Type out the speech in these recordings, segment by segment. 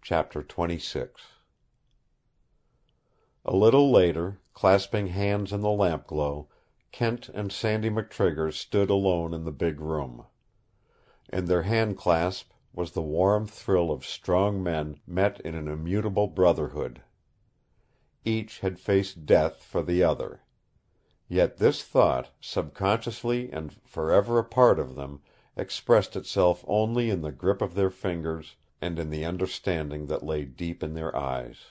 Chapter 26 A little later, clasping hands in the lampglow, Kent and Sandy McTrigger stood alone in the big room. In their handclasp was the warm thrill of strong men met in an immutable brotherhood. Each had faced death for the other. Yet this thought, subconsciously and forever a part of them, expressed itself only in the grip of their fingers and in the understanding that lay deep in their eyes.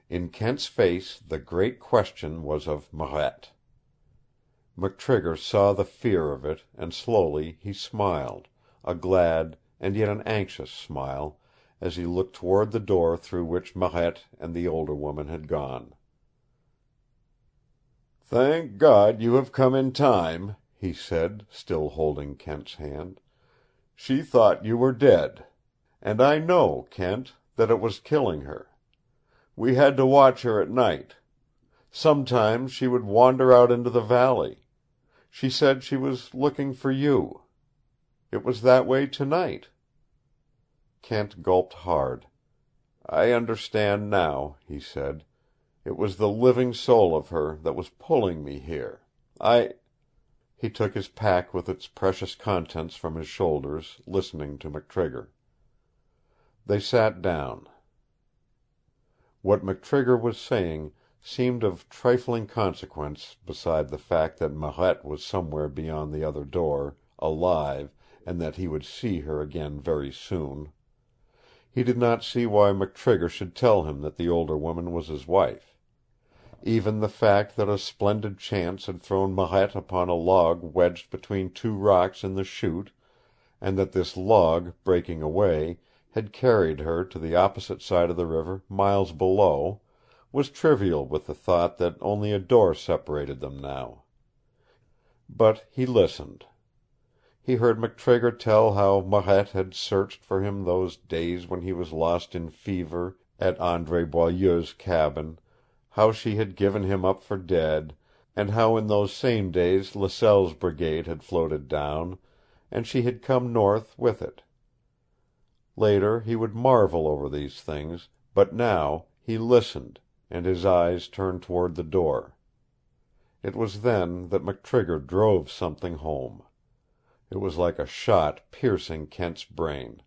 In Kent's face the great question was of Marette. McTrigger saw the fear of it, and slowly he smiled, a glad and yet an anxious smile, as he looked toward the door through which Marette and the older woman had gone. "Thank God you have come in time," he said, still holding Kent's hand. "She thought you were dead. And I know, Kent, that it was killing her. We had to watch her at night. Sometimes she would wander out into the valley. She said she was looking for you. It was that way tonight." Kent gulped hard. "I understand now," he said. "It was the living soul of her that was pulling me here. He took his pack with its precious contents from his shoulders, listening to McTrigger. They sat down. What McTrigger was saying seemed of trifling consequence beside the fact that Marette was somewhere beyond the other door, alive, and that he would see her again very soon. He did not see why McTrigger should tell him that the older woman was his wife. Even the fact that a splendid chance had thrown Marette upon a log wedged between two rocks in the chute, and that this log, breaking away, had carried her to the opposite side of the river, miles below, was trivial with the thought that only a door separated them now. But he listened. He heard McTrigger tell how Marette had searched for him those days when he was lost in fever at Andre Boileau's cabin, how she had given him up for dead, and how in those same days Laselle's brigade had floated down, and she had come north with it. Later he would marvel over these things, but now he listened, and his eyes turned toward the door. It was then that McTrigger drove something home. It was like a shot piercing Kent's brain.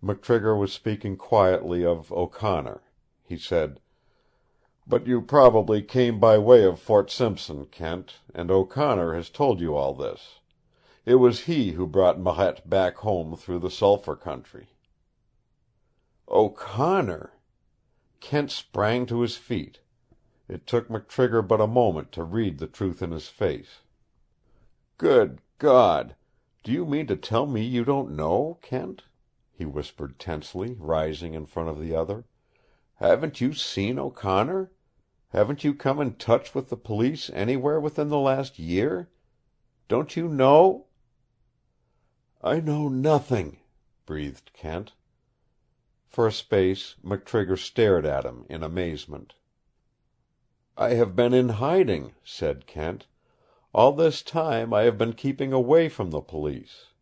McTrigger was speaking quietly of O'Connor. He said, "But you probably came by way of Fort Simpson, Kent, and O'Connor has told you all this. It was he who brought Marette back home through the Sulphur Country." O'Connor! Kent sprang to his feet. It took McTrigger but a moment to read the truth in his face. "Good God! Do you mean to tell me you don't know, Kent?" he whispered tensely, rising in front of the other. "Haven't you seen O'Connor? Haven't you come in touch with the police anywhere within the last year? Don't you know?" "I know nothing," breathed Kent. For a space McTrigger stared at him in amazement. "I have been in hiding," said Kent. "All this time I have been keeping away from the police."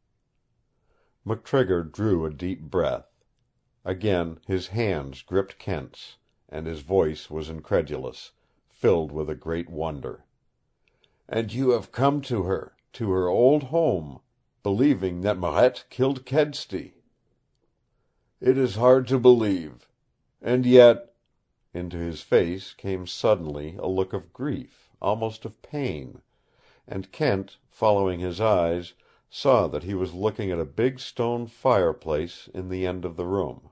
McTrigger drew a deep breath. Again his hands gripped Kent's, and his voice was incredulous, filled with a great wonder. "And you have come to her old home, believing that Marette killed Kedsty." "It is hard to believe. And yet—" Into his face came suddenly a look of grief, almost of pain, and Kent, following his eyes, saw that he was looking at a big stone fireplace in the end of the room.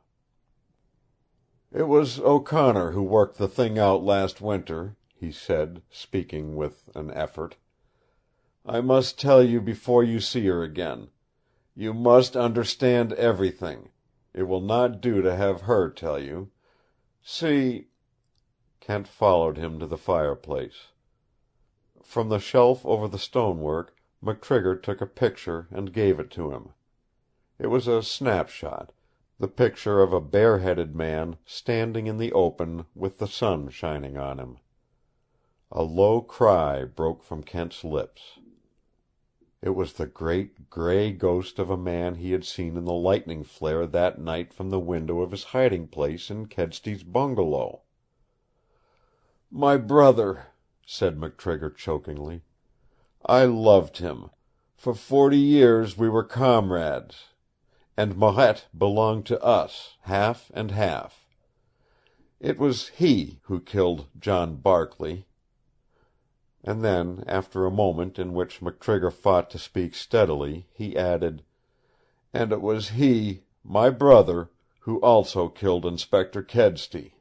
"It was O'Connor who worked the thing out last winter," he said, speaking with an effort. "I must tell you before you see her again. You must understand everything. It will not do to have her tell you. See—" Kent followed him to the fireplace. From the shelf over the stonework McTrigger took a picture and gave it to him. It was a snapshot, the picture of a bareheaded man standing in the open with the sun shining on him. A low cry broke from Kent's lips. It was the great gray ghost of a man he had seen in the lightning flare that night from the window of his hiding place in Kedsty's bungalow. "My brother," said McTrigger chokingly. "I loved him. For 40 years we were comrades. And Marette belonged to us, half and half. It was he who killed John Barkley." And then, after a moment in which McTrigger fought to speak steadily, he added, "And it was he, my brother, who also killed Inspector Kedsty."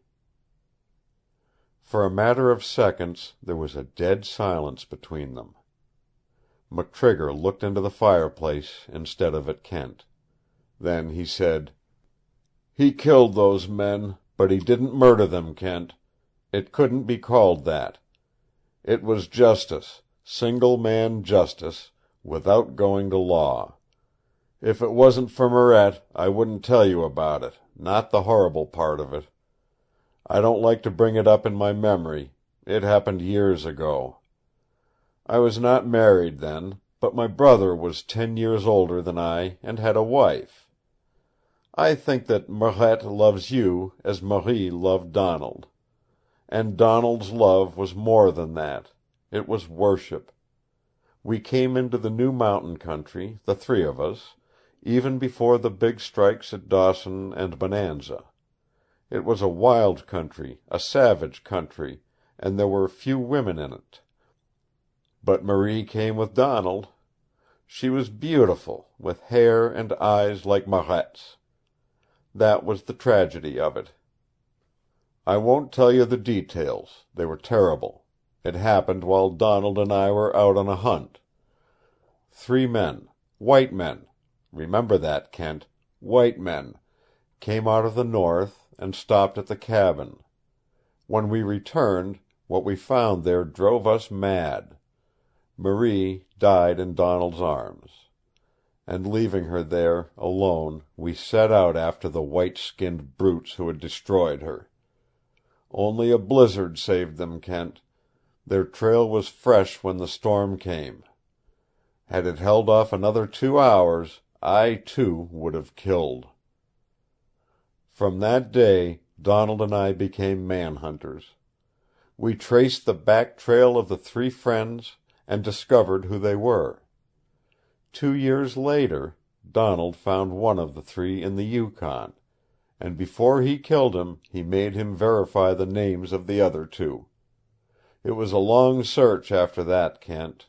For a matter of seconds there was a dead silence between them. McTrigger looked into the fireplace instead of at Kent. Then he said, "He killed those men, but he didn't murder them, Kent. It couldn't be called that. It was justice, single-man justice, without going to law. If it wasn't for Marette, I wouldn't tell you about it, not the horrible part of it. I don't like to bring it up in my memory. It happened years ago. I was not married then, but my brother was 10 years older than I and had a wife. I think that Marette loves you as Marie loved Donald. And Donald's love was more than that. It was worship. We came into the new mountain country, the three of us, even before the big strikes at Dawson and Bonanza. It was a wild country, a savage country, and there were few women in it. But Marie came with Donald. She was beautiful, with hair and eyes like Marette's. That was the tragedy of it. I won't tell you the details. They were terrible. It happened while Donald and I were out on a hunt. 3 men, white men, remember that, Kent, white men, came out of the north and stopped at the cabin. When we returned, what we found there drove us mad. Marie died in Donald's arms. And leaving her there, alone, we set out after the white-skinned brutes who had destroyed her. Only a blizzard saved them, Kent. Their trail was fresh when the storm came. Had it held off another 2 hours, I, too, would have killed. From that day, Donald and I became man-hunters. We traced the back trail of the 3 friends and discovered who they were. 2 years later, Donald found one of the 3 in the Yukon, and before he killed him, he made him verify the names of the other 2. It was a long search after that, Kent.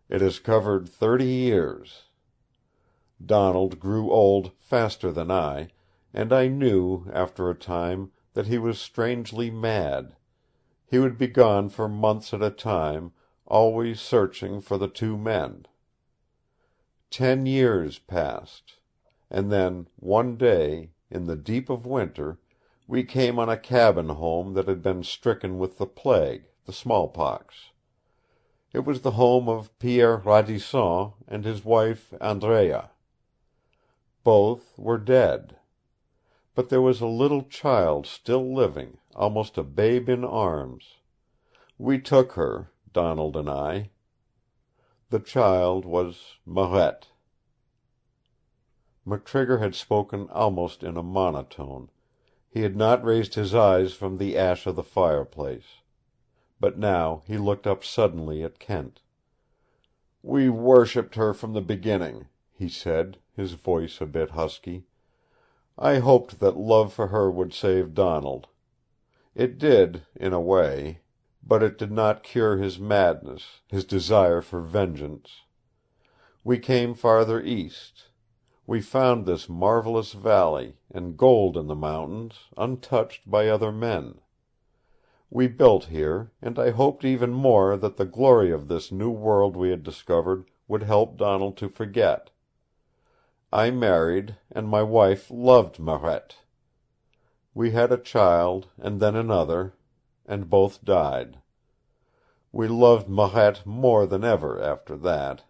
It has covered 30 years. Donald grew old faster than I, and I knew, after a time, that he was strangely mad. He would be gone for months at a time, always searching for the 2 men. 10 years passed, and then, one day, in the deep of winter, we came on a cabin home that had been stricken with the plague, the smallpox. It was the home of Pierre Radisson and his wife Andrea. Both were dead. But there was a little child still living, almost a babe in arms. We took her, Donald and I. The child was Marette. McTrigger had spoken almost in a monotone. He had not raised his eyes from the ash of the fireplace. But now he looked up suddenly at Kent. "We worshipped her from the beginning," he said, his voice a bit husky. "I hoped that love for her would save Donald. It did, in a way. But it did not cure his madness, his desire for vengeance. We came farther east. We found this marvelous valley, and gold in the mountains, untouched by other men. We built here, and I hoped even more that the glory of this new world we had discovered would help Donald to forget. I married, and my wife loved Marette. We had a child, and then another, and both died. We loved Marette more than ever after that.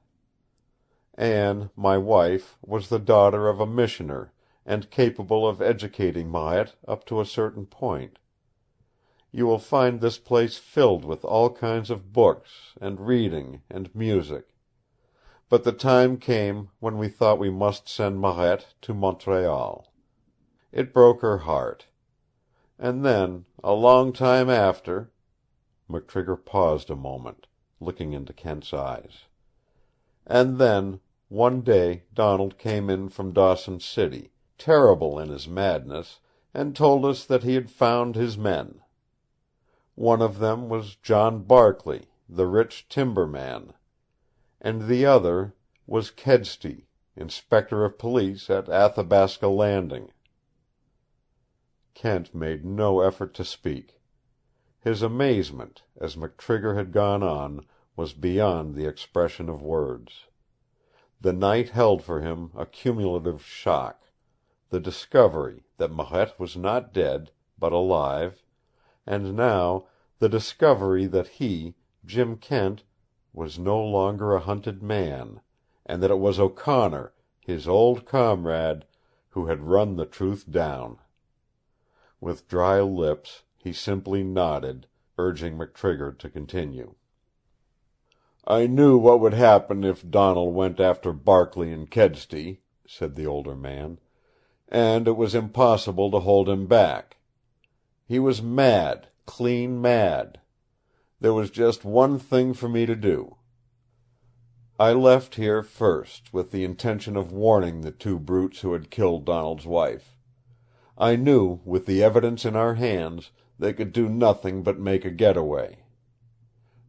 Anne, my wife, was the daughter of a missioner, and capable of educating Marette up to a certain point. You will find this place filled with all kinds of books, and reading, and music. But the time came when we thought we must send Marette to Montreal. It broke her heart. And then, a long time after—" McTrigger paused a moment, looking into Kent's eyes. "And then, one day Donald came in from Dawson City, terrible in his madness, and told us that he had found his men. One of them was John Barkley, the rich timber man, and the other was Kedsty, Inspector of Police at Athabasca Landing." Kent made no effort to speak. His amazement, as McTrigger had gone on, was beyond the expression of words. The night held for him a cumulative shock: the discovery that Marette was not dead, but alive, and now the discovery that he, Jim Kent, was no longer a hunted man, and that it was O'Connor, his old comrade, who had run the truth down. With dry lips he simply nodded, urging McTrigger to continue. "I knew what would happen if Donald went after Barkley and Kedsty," said the older man, "and it was impossible to hold him back. He was mad, clean mad. There was just one thing for me to do. I left here first, with the intention of warning the two brutes who had killed Donald's wife. I knew, with the evidence in our hands, they could do nothing but make a getaway.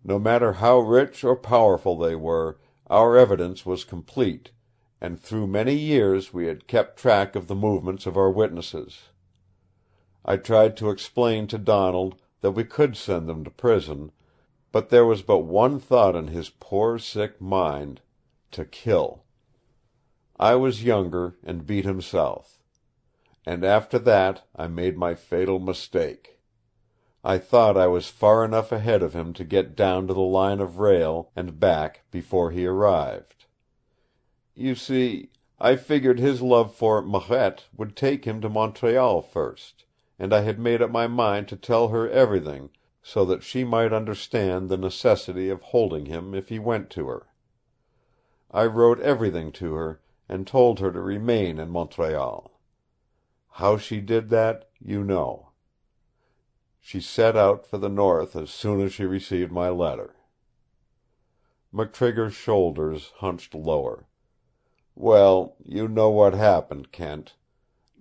No matter how rich or powerful they were, our evidence was complete, and through many years we had kept track of the movements of our witnesses. I tried to explain to Donald that we could send them to prison, but there was but one thought in his poor sick mind: to kill. I was younger and beat him south. And after that I made my fatal mistake. I thought I was far enough ahead of him to get down to the line of rail and back before he arrived. You see, I figured his love for Marette would take him to Montreal first, and I had made up my mind to tell her everything, so that she might understand the necessity of holding him if he went to her. I wrote everything to her, and told her to remain in Montreal. How she did that, you know. She set out for the north as soon as she received my letter." McTrigger's shoulders hunched lower. "Well, you know what happened, Kent.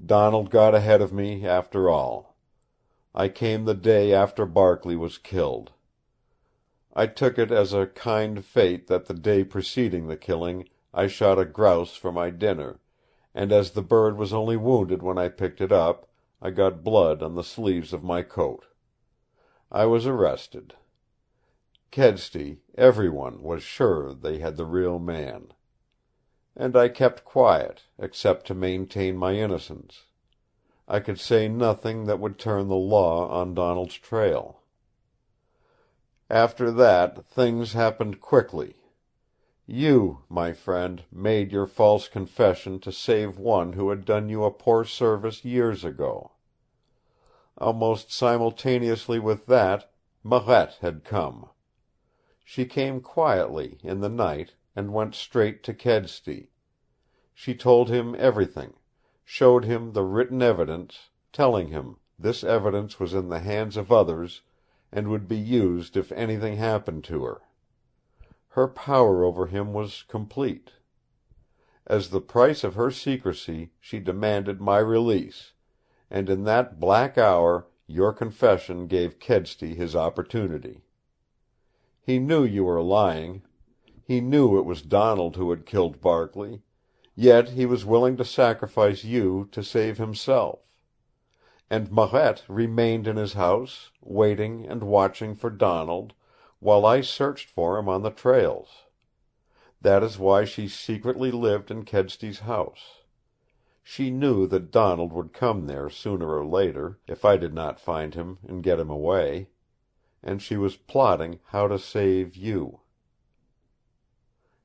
Donald got ahead of me, after all. I came the day after Barkley was killed. I took it as a kind fate that the day preceding the killing I shot a grouse for my dinner, and as the bird was only wounded when I picked it up, I got blood on the sleeves of my coat. I was arrested. Kedsty, everyone, was sure they had the real man. And I kept quiet, except to maintain my innocence. I could say nothing that would turn the law on Donald's trail. After that, things happened quickly. You, my friend, made your false confession to save one who had done you a poor service years ago. Almost simultaneously with that, Marette had come. She came quietly in the night and went straight to Kedsty. She told him everything, showed him the written evidence, telling him this evidence was in the hands of others and would be used if anything happened to her. Her power over him was complete. As the price of her secrecy, she demanded my release, and in that black hour your confession gave Kedsty his opportunity. He knew you were lying. He knew it was Donald who had killed Barkley, yet he was willing to sacrifice you to save himself. And Marette remained in his house, waiting and watching for Donald, while I searched for him on the trails. That is why she secretly lived in Kedsty's house. She knew that Donald would come there sooner or later, if I did not find him and get him away, and she was plotting how to save you.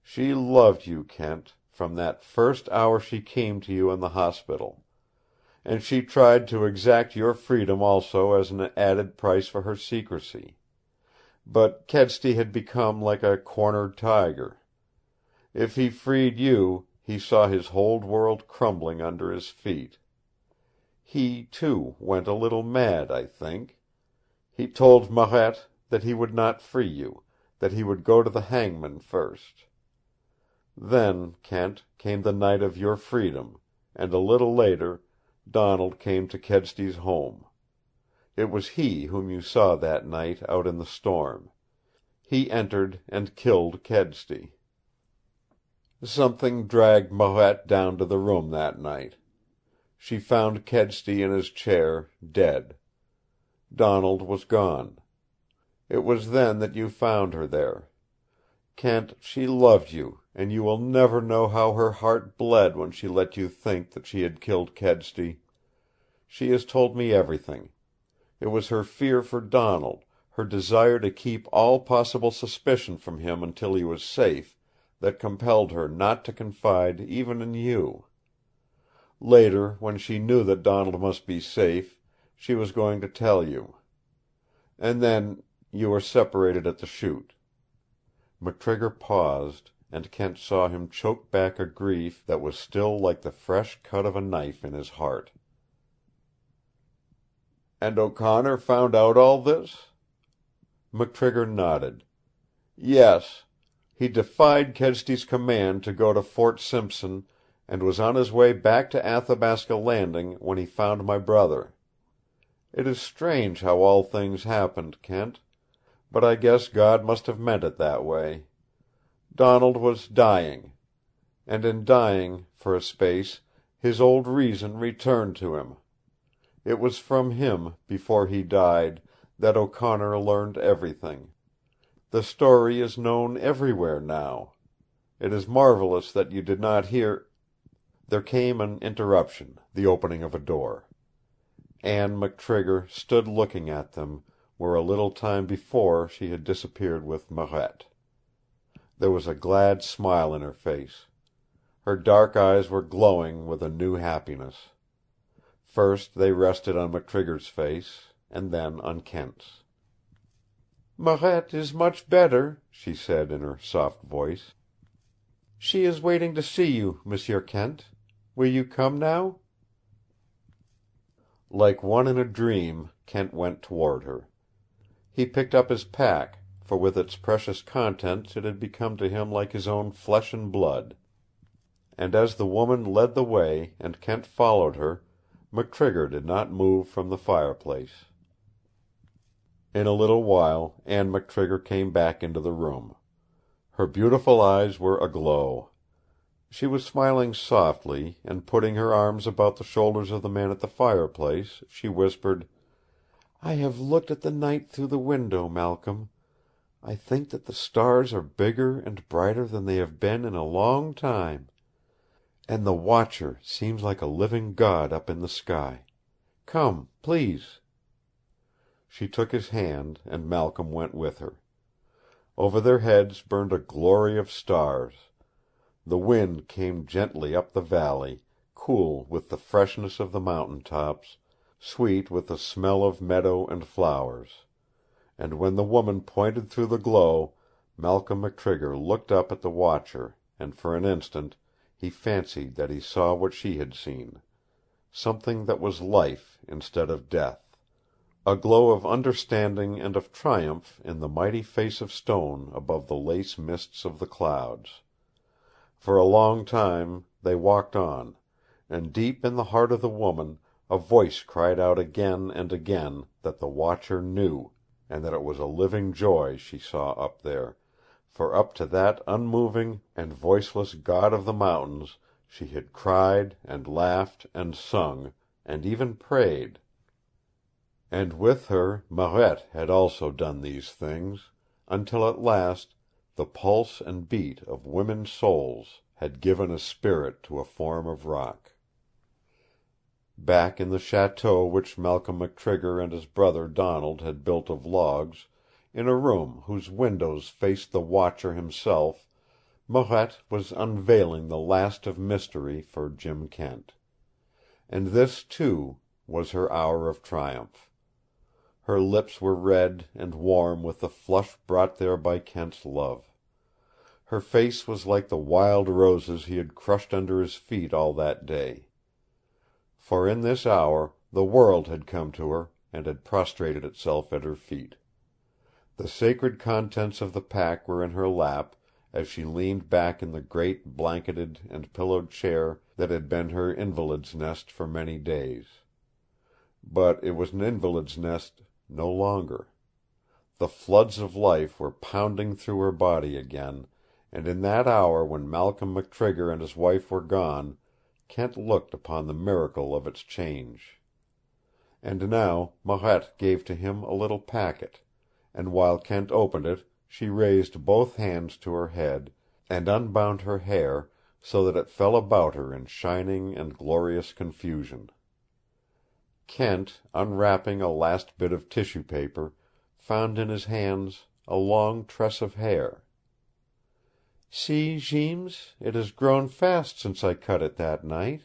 She loved you, Kent, from that first hour she came to you in the hospital, and she tried to exact your freedom also as an added price for her secrecy. But Kedsty had become like a cornered tiger. If he freed you, he saw his whole world crumbling under his feet. He, too, went a little mad, I think. He told Marette that he would not free you, that he would go to the hangman first. Then, Kent, came the night of your freedom, and a little later Donald came to Kedsty's home. It was he whom you saw that night out in the storm. He entered and killed Kedsty. Something dragged Marette down to the room that night. She found Kedsty in his chair, dead. Donald was gone. It was then that you found her there. Kent, she loved you, and you will never know how her heart bled when she let you think that she had killed Kedsty. She has told me everything. It was her fear for Donald, her desire to keep all possible suspicion from him until he was safe, that compelled her not to confide even in you. Later, when she knew that Donald must be safe, she was going to tell you. And then you were separated at the chute. McTrigger paused, and Kent saw him choke back a grief that was still like the fresh cut of a knife in his heart. And O'Connor found out all this? McTrigger nodded. Yes. He defied Kedsty's command to go to Fort Simpson and was on his way back to Athabasca Landing when he found my brother. It is strange how all things happened, Kent, but I guess God must have meant it that way. Donald was dying, and in dying, for a space, his old reason returned to him. It was from him, before he died, that O'Connor learned everything. The story is known everywhere now. It is marvelous that you did not hear—" There came an interruption, the opening of a door. Anne McTrigger stood looking at them, where a little time before she had disappeared with Marette. There was a glad smile in her face. Her dark eyes were glowing with a new happiness. First they rested on McTrigger's face, and then on Kent's. "Marette is much better," she said in her soft voice. "She is waiting to see you, M'sieu Kent. Will you come now?" Like one in a dream, Kent went toward her. He picked up his pack, for with its precious contents it had become to him like his own flesh and blood. And as the woman led the way and Kent followed her, McTrigger did not move from the fireplace. In a little while Anne McTrigger came back into the room. Her beautiful eyes were aglow. She was smiling softly, and putting her arms about the shoulders of the man at the fireplace, she whispered, "I have looked at the night through the window, Malcolm. I think that the stars are bigger and brighter than they have been in a long time. And the Watcher seems like a living God up in the sky. Come, please." She took his hand, and Malcolm went with her. Over their heads burned a glory of stars. The wind came gently up the valley, cool with the freshness of the mountain tops, sweet with the smell of meadow and flowers. And when the woman pointed through the glow, Malcolm McTrigger looked up at the Watcher, and for an instant he fancied that he saw what she had seen, something that was life instead of death. A glow of understanding and of triumph in the mighty face of stone above the lace mists of the clouds. For a long time they walked on, and deep in the heart of the woman a voice cried out again and again that the Watcher knew, and that it was a living joy she saw up there, for up to that unmoving and voiceless God of the mountains she had cried and laughed and sung, and even prayed. And with her Marette had also done these things, until at last the pulse and beat of women's souls had given a spirit to a form of rock. Back in the chateau which Malcolm McTrigger and his brother Donald had built of logs, in a room whose windows faced the Watcher himself, Marette was unveiling the last of mystery for Jim Kent. And this, too, was her hour of triumph. Her lips were red and warm with the flush brought there by Kent's love. Her face was like the wild roses he had crushed under his feet all that day. For in this hour the world had come to her and had prostrated itself at her feet. The sacred contents of the pack were in her lap as she leaned back in the great blanketed and pillowed chair that had been her invalid's nest for many days. But it was an invalid's nest no longer. The floods of life were pounding through her body again, and in that hour when Malcolm McTrigger and his wife were gone, Kent looked upon the miracle of its change. And now Marette gave to him a little packet, and while Kent opened it, she raised both hands to her head, and unbound her hair so that it fell about her in shining and glorious confusion. Kent, unwrapping a last bit of tissue paper, found in his hands a long tress of hair. "See, Jeems, it has grown fast since I cut it that night."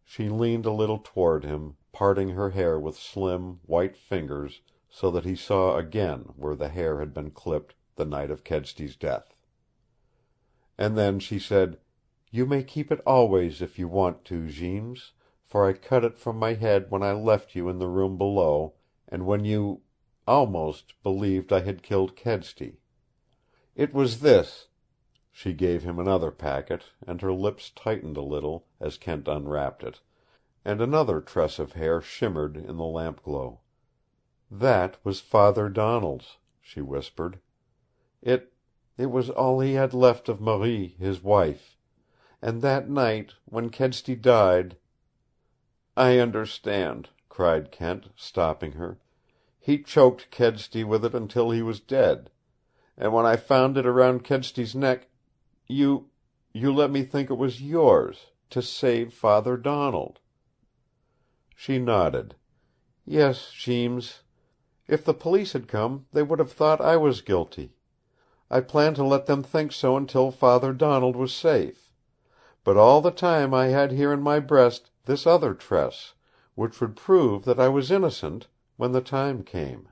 She leaned a little toward him, parting her hair with slim, white fingers so that he saw again where the hair had been clipped the night of Kedsty's death. And then she said, "You may keep it always if you want to, Jeems, for I cut it from my head when I left you in the room below, and when you almost believed I had killed Kedsty. It was this." She gave him another packet, and her lips tightened a little as Kent unwrapped it, and another tress of hair shimmered in the lamp-glow. "That was Father Donald's," she whispered. It was all he had left of Marie, his wife. And that night, when Kedsty died—" "I understand," cried Kent, stopping her. "He choked Kedsty with it until he was dead. And when I found it around Kedsty's neck, you let me think it was yours, to save Father Donald." She nodded. "Yes, Jeems. If the police had come, they would have thought I was guilty. I planned to let them think so until Father Donald was safe. But all the time I had here in my breast this other tress, which would prove that I was innocent when the time came.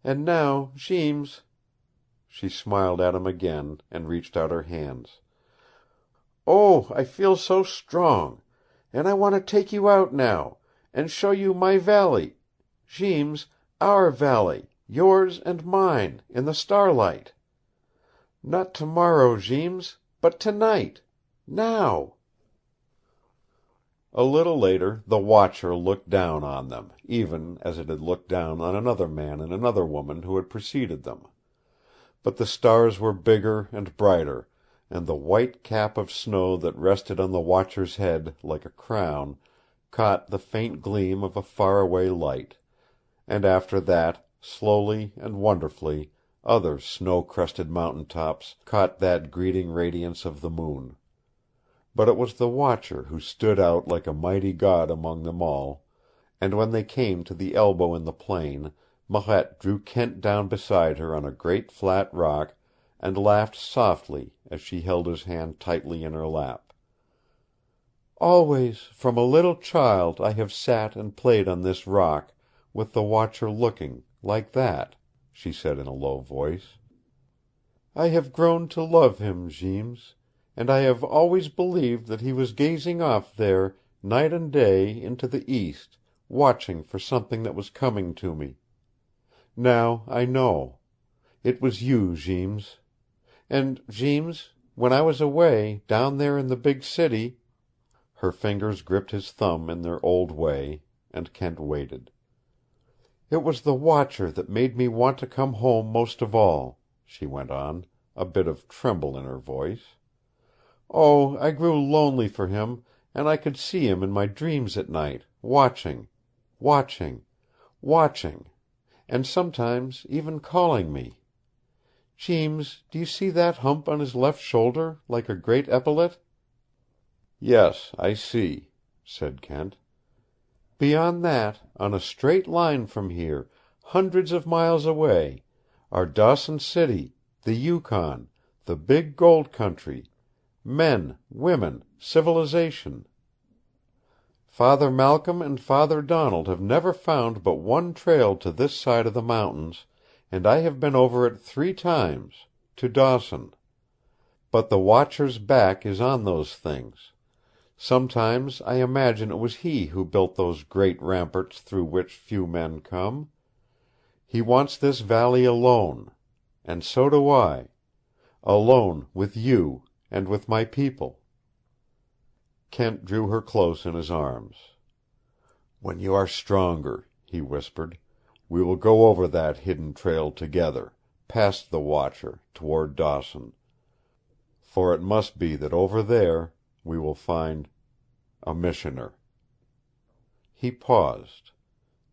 And now, Jeems—" She smiled at him again and reached out her hands. "Oh, I feel so strong! And I want to take you out now, and show you my valley. Jeems, our valley, yours and mine, in the starlight. Not tomorrow, Jeems, but tonight. Now." A little later the Watcher looked down on them, even as it had looked down on another man and another woman who had preceded them. But the stars were bigger and brighter, and the white cap of snow that rested on the Watcher's head like a crown caught the faint gleam of a far-away light, and after that, slowly and wonderfully, other snow-crusted mountain-tops caught that greeting radiance of the moon. But it was the Watcher who stood out like a mighty god among them all, and when they came to the elbow in the plain, Marette drew Kent down beside her on a great flat rock, and laughed softly as she held his hand tightly in her lap. "Always, from a little child, I have sat and played on this rock, with the Watcher looking, like that," she said in a low voice. "I have grown to love him, Jeems, and I have always believed that he was gazing off there, night and day, into the east, watching for something that was coming to me. Now I know. It was you, Jeems. And, Jeems, when I was away, down there in the big city—" Her fingers gripped his thumb in their old way, and Kent waited. "It was the Watcher that made me want to come home most of all," she went on, a bit of tremble in her voice. "Oh, I grew lonely for him, and I could see him in my dreams at night, watching, and sometimes even calling me. Jeems, do you see that hump on his left shoulder, like a great epaulet?" "Yes, I see," said Kent. "Beyond that, on a straight line from here, hundreds of miles away, are Dawson City, the Yukon, the big gold country, men, women, civilization. Father Malcolm and Father Donald have never found but one trail to this side of the mountains, and I have been over it 3 times, to Dawson. But the Watcher's back is on those things. Sometimes I imagine it was he who built those great ramparts through which few men come. He wants this valley alone. And so do I. Alone with you and with my people." Kent drew her close in his arms. "When you are stronger," he whispered, "we will go over that hidden trail together, past the Watcher, toward Dawson. For it must be that over there we will find a missioner." He paused.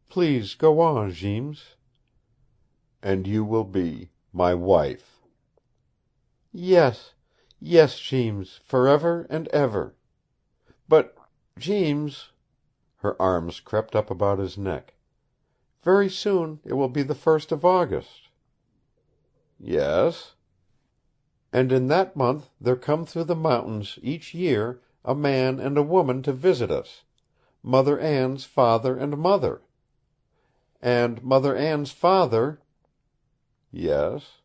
"Please go on, Jeems." "And you will be my wife." "Yes, yes, Jeems, forever and ever. But, Jeems," her arms crept up about his neck, "very soon it will be the 1st of August." "Yes." "And in that month there come through the mountains each year a man and a woman to visit us, Mother Anne's father and mother. And Mother Anne's father—" "Yes."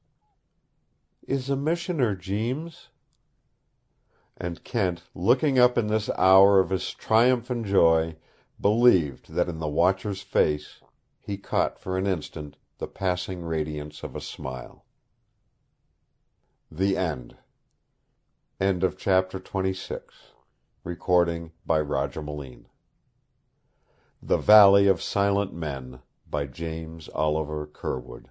"Is a missioner, Jeems." And Kent, looking up in this hour of his triumph and joy, believed that in the Watcher's face he caught for an instant the passing radiance of a smile. The End. End of chapter 26. Recording by Roger Moline. The Valley of Silent Men by James Oliver Curwood.